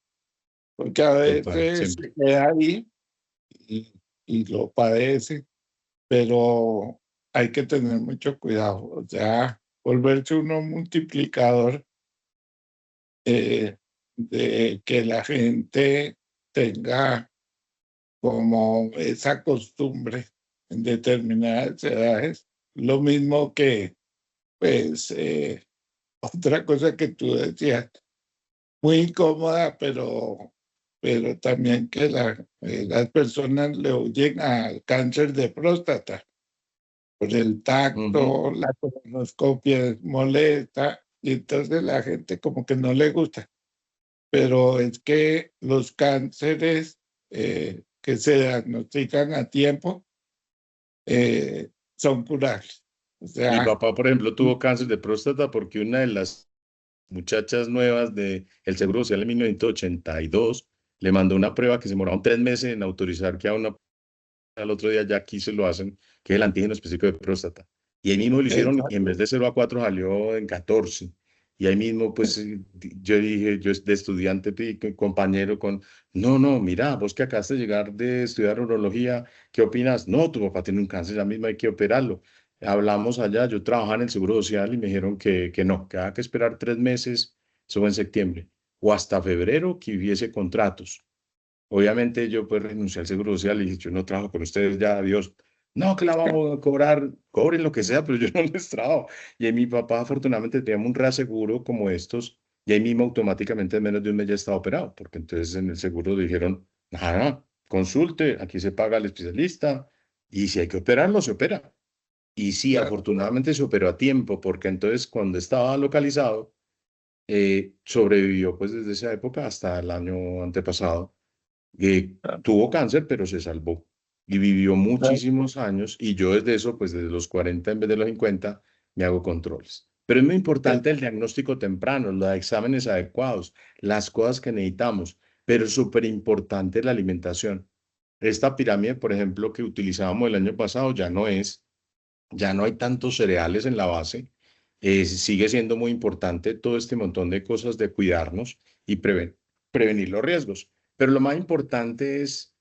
Porque a Total, veces siempre. se queda ahí y, y lo padece, pero hay que tener mucho cuidado. O sea, volverse uno multiplicador de que la gente tenga como esa costumbre en determinadas edades. Lo mismo que, pues, otra cosa que tú decías, muy incómoda, pero también que las personas le huyen al cáncer de próstata por el Ujú. tacto, la colonoscopia es molesta, y entonces la gente como que no le gusta. Pero es que los cánceres que se diagnostican a tiempo son curables. O Mi sea, papá, por ejemplo, tuvo cáncer de próstata porque una de las muchachas nuevas del Seguro Social en 1982 le mandó una prueba que se demoraron 3 meses en autorizar que a una al otro día ya aquí se lo hacen, que es el antígeno específico de próstata. Y ahí mismo lo hicieron y en vez de 0 a 4 salió en 14. Y ahí mismo, pues yo dije, yo de estudiante, compañero con, no, no, mira, vos que acabaste de llegar de estudiar urología, ¿qué opinas? No, tu papá tiene un cáncer, ya mismo hay que operarlo. Hablamos allá, yo trabajaba en el Seguro Social y me dijeron que no, que había que esperar 3 meses, eso fue en septiembre, o hasta febrero que hubiese contratos. Obviamente yo pues renuncié al Seguro Social y dije, yo no trabajo con ustedes ya, adiós. No, que la vamos a cobrar, cobren lo que sea, pero yo no les trabajo. Y ahí mi papá afortunadamente tenía un reaseguro como estos y ahí mismo automáticamente en menos de un mes ya estaba operado, porque entonces en el seguro dijeron, nada, consulte, aquí se paga al especialista y si hay que operarlo, se opera. Y sí, claro, afortunadamente se operó a tiempo, porque entonces cuando estaba localizado, sobrevivió pues desde esa época hasta el año antepasado. Tuvo cáncer, pero se salvó y vivió muchísimos años, y yo desde eso, pues desde los 40 en vez de los 50, me hago controles. Pero es muy importante el diagnóstico temprano, los exámenes adecuados, las cosas que necesitamos, pero es súper importante la alimentación. Esta pirámide, por ejemplo, que utilizábamos el año pasado, ya no hay tantos cereales en la base. Sigue siendo muy importante todo este montón de cosas de cuidarnos y prevenir los riesgos. Pero lo más importante es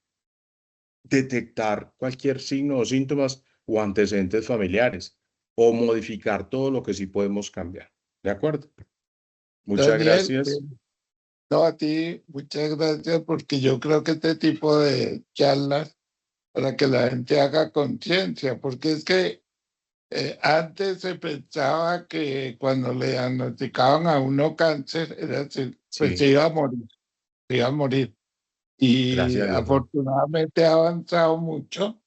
detectar cualquier signo o síntomas o antecedentes familiares, o modificar todo lo que sí podemos cambiar. ¿De acuerdo? Muchas Daniel, gracias. no, a ti, muchas gracias, porque yo creo que este tipo de charlas para que la gente haga conciencia, porque es que antes se pensaba que cuando le diagnosticaban a uno cáncer, era decir, pues Sí, se iba a morir, se iba a morir. Y gracias a Dios, no. afortunadamente ha avanzado mucho,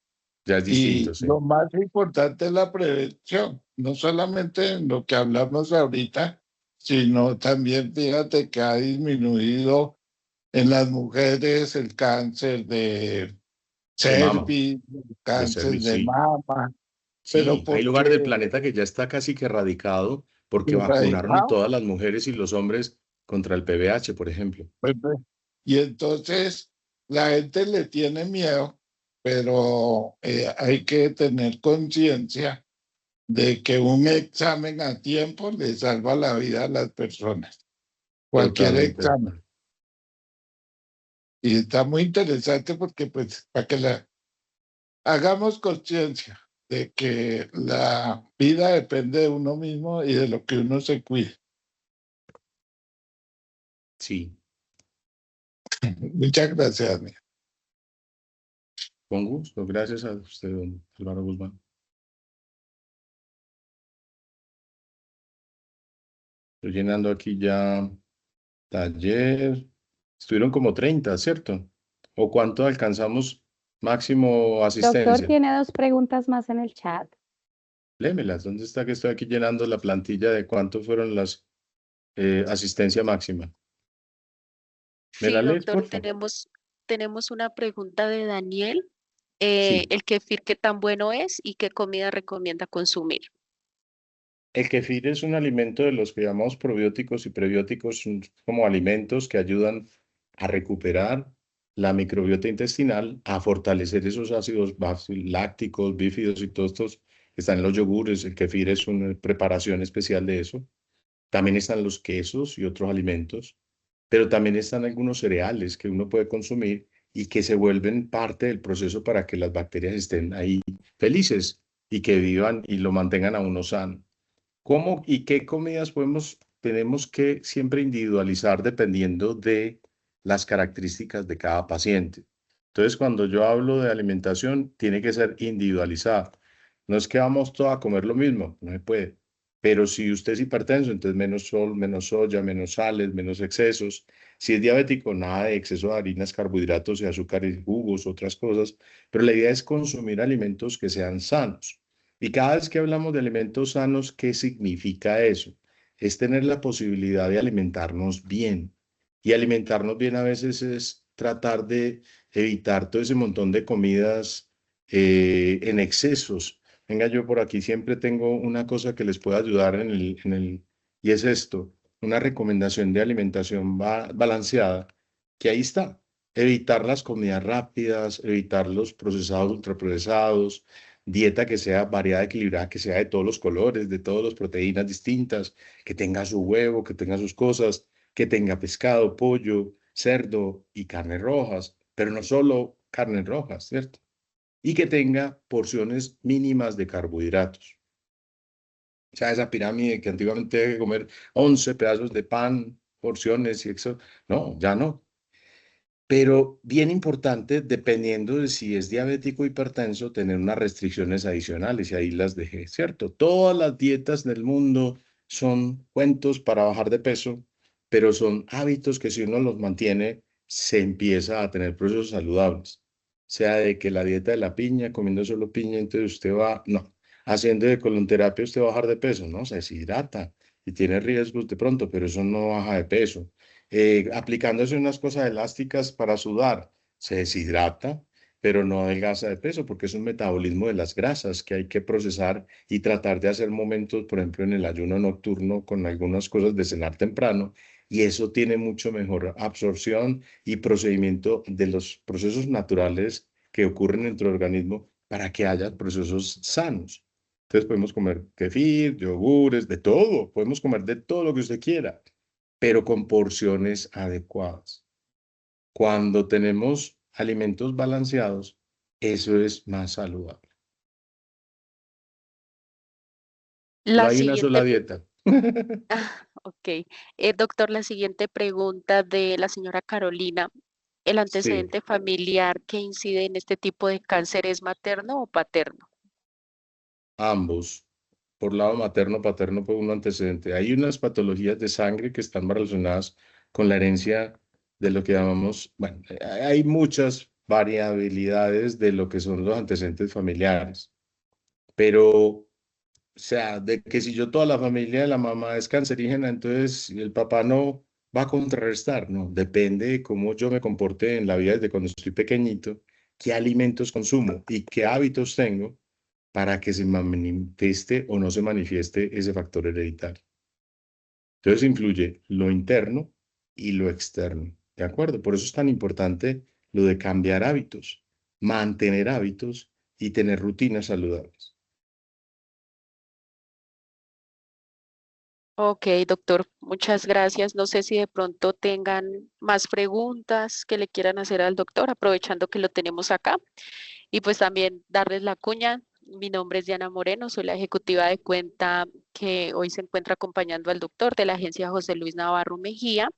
Ya es distinto, y sí. lo más importante es la prevención, no solamente en lo que hablamos ahorita, sino también fíjate que ha disminuido en las mujeres el cáncer de De mama, cervix, el de cáncer cervix, de sí. mama, pero Sí, hay porque lugares del planeta que ya está casi que erradicado porque vacunaron a erradicado. todas las mujeres y los hombres contra el PVH, por ejemplo. Y entonces la gente le tiene miedo, pero hay que tener conciencia de que un examen a tiempo le salva la vida a las personas, cualquier Totalmente de examen. acuerdo. Y está muy interesante porque, pues, para que la hagamos conciencia de que la vida depende de uno mismo y de lo que uno se cuide. Sí, Muchas gracias, amigo. con gusto. Gracias a usted, don Álvaro Guzmán. Estoy llenando aquí ya taller. Estuvieron como 30, ¿cierto? ¿O cuánto alcanzamos máximo Doctor asistencia? tiene 2 preguntas más en el chat. Lémelas. ¿Dónde está que estoy aquí llenando la plantilla de cuánto fueron las asistencia máxima? ¿Me Sí, la lees, doctor, por favor? tenemos una pregunta de Daniel. Sí. El kefir, ¿qué tan bueno es y qué comida recomienda consumir? El kefir es un alimento de los que llamamos probióticos y prebióticos, son como alimentos que ayudan a recuperar la microbiota intestinal, a fortalecer esos ácidos lácticos, bífidos y todos estos que están en los yogures. El kefir es una preparación especial de eso. También están los quesos y otros alimentos, pero también están algunos cereales que uno puede consumir y que se vuelven parte del proceso para que las bacterias estén ahí felices y que vivan y lo mantengan a uno sano. ¿Cómo y qué comidas tenemos que siempre individualizar dependiendo de las características de cada paciente? Entonces, cuando yo hablo de alimentación, tiene que ser individualizada. No es que vamos todos a comer lo mismo, no se puede. Pero si usted es hipertenso, entonces menos sol, menos soya, menos sales, menos excesos. Si es diabético, nada de exceso de harinas, carbohidratos y azúcares, jugos, otras cosas. Pero la idea es consumir alimentos que sean sanos. Y cada vez que hablamos de alimentos sanos, ¿qué significa eso? Es tener la posibilidad de alimentarnos bien. Y alimentarnos bien a veces es tratar de evitar todo ese montón de comidas en excesos. Venga, yo por aquí siempre tengo una cosa que les puede ayudar y es esto, una recomendación de alimentación balanceada, que ahí está. Evitar las comidas rápidas, evitar los procesados, ultraprocesados, dieta que sea variada, equilibrada, que sea de todos los colores, de todas las proteínas distintas, que tenga su huevo, que tenga sus cosas, que tenga pescado, pollo, cerdo y carnes rojas, pero no solo carnes rojas, ¿cierto? Y que tenga porciones mínimas de carbohidratos. O sea, esa pirámide que antiguamente había que comer 11 pedazos de pan, porciones y eso, no, ya no. Pero bien importante, dependiendo de si es diabético o hipertenso, tener unas restricciones adicionales y ahí las dejé, ¿cierto? Todas las dietas del mundo son cuentos para bajar de peso, pero son hábitos que si uno los mantiene, se empieza a tener procesos saludables. Sea de que la dieta de la piña, comiendo solo piña, entonces usted va, no, haciendo de colonterapia usted va a bajar de peso, no, se deshidrata y tiene riesgos de pronto, pero eso no baja de peso. Aplicándose unas cosas elásticas para sudar, se deshidrata, pero no adelgaza de peso porque es un metabolismo de las grasas que hay que procesar y tratar de hacer momentos, por ejemplo, en el ayuno nocturno con algunas cosas de cenar temprano, y eso tiene mucho mejor absorción y procedimiento de los procesos naturales que ocurren dentro del organismo para que haya procesos sanos. Entonces podemos comer kefir, yogures, de todo, podemos comer de todo lo que usted quiera, pero con porciones adecuadas. Cuando tenemos alimentos balanceados, eso es más saludable. No La hay una sola siguiente, dieta. ok. Doctor, la siguiente pregunta de la señora Carolina. ¿El Sí, antecedente familiar que incide en este tipo de cáncer es materno o paterno? ambos. Por lado materno, paterno, por un antecedente. Hay unas patologías de sangre que están más relacionadas con la herencia de lo que llamamos, bueno, hay muchas variabilidades de lo que son los antecedentes familiares, pero, o sea, de que si yo toda la familia de la mamá es cancerígena, entonces el papá no va a contrarrestar, no, depende de cómo yo me comporte en la vida desde cuando estoy pequeñito, qué alimentos consumo y qué hábitos tengo para que se manifieste o no se manifieste ese factor hereditario. Entonces influye lo interno y lo externo, ¿de acuerdo? Por eso es tan importante lo de cambiar hábitos, mantener hábitos y tener rutinas saludables. Ok, doctor, muchas gracias. No sé si de pronto tengan más preguntas que le quieran hacer al doctor, aprovechando que lo tenemos acá. Y pues también darles la cuña. Mi nombre es Diana Moreno, soy la ejecutiva de cuenta que hoy se encuentra acompañando al doctor de la agencia José Luis Navarro Mejía.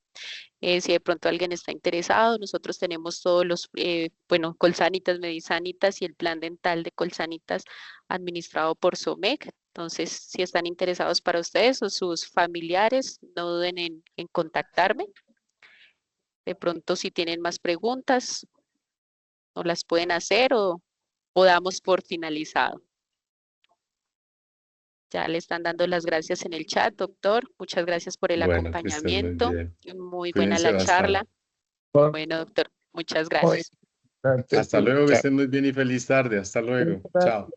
Si de pronto alguien está interesado, nosotros tenemos todos los, bueno, Colsanitas, Medisanitas y el plan dental de Colsanitas administrado por SOMEC. Entonces, si están interesados para ustedes o sus familiares, no duden en contactarme. De pronto, si tienen más preguntas, nos las pueden hacer o damos por finalizado. Ya le están dando las gracias en el chat, doctor. Muchas gracias por el Bueno, que estén muy acompañamiento. bien. Muy buena Cuídense la bastante. charla. Bueno, doctor, muchas Muy gracias. importante Hasta luego, que escuchar. estén muy bien y feliz tarde. Hasta luego. Chao.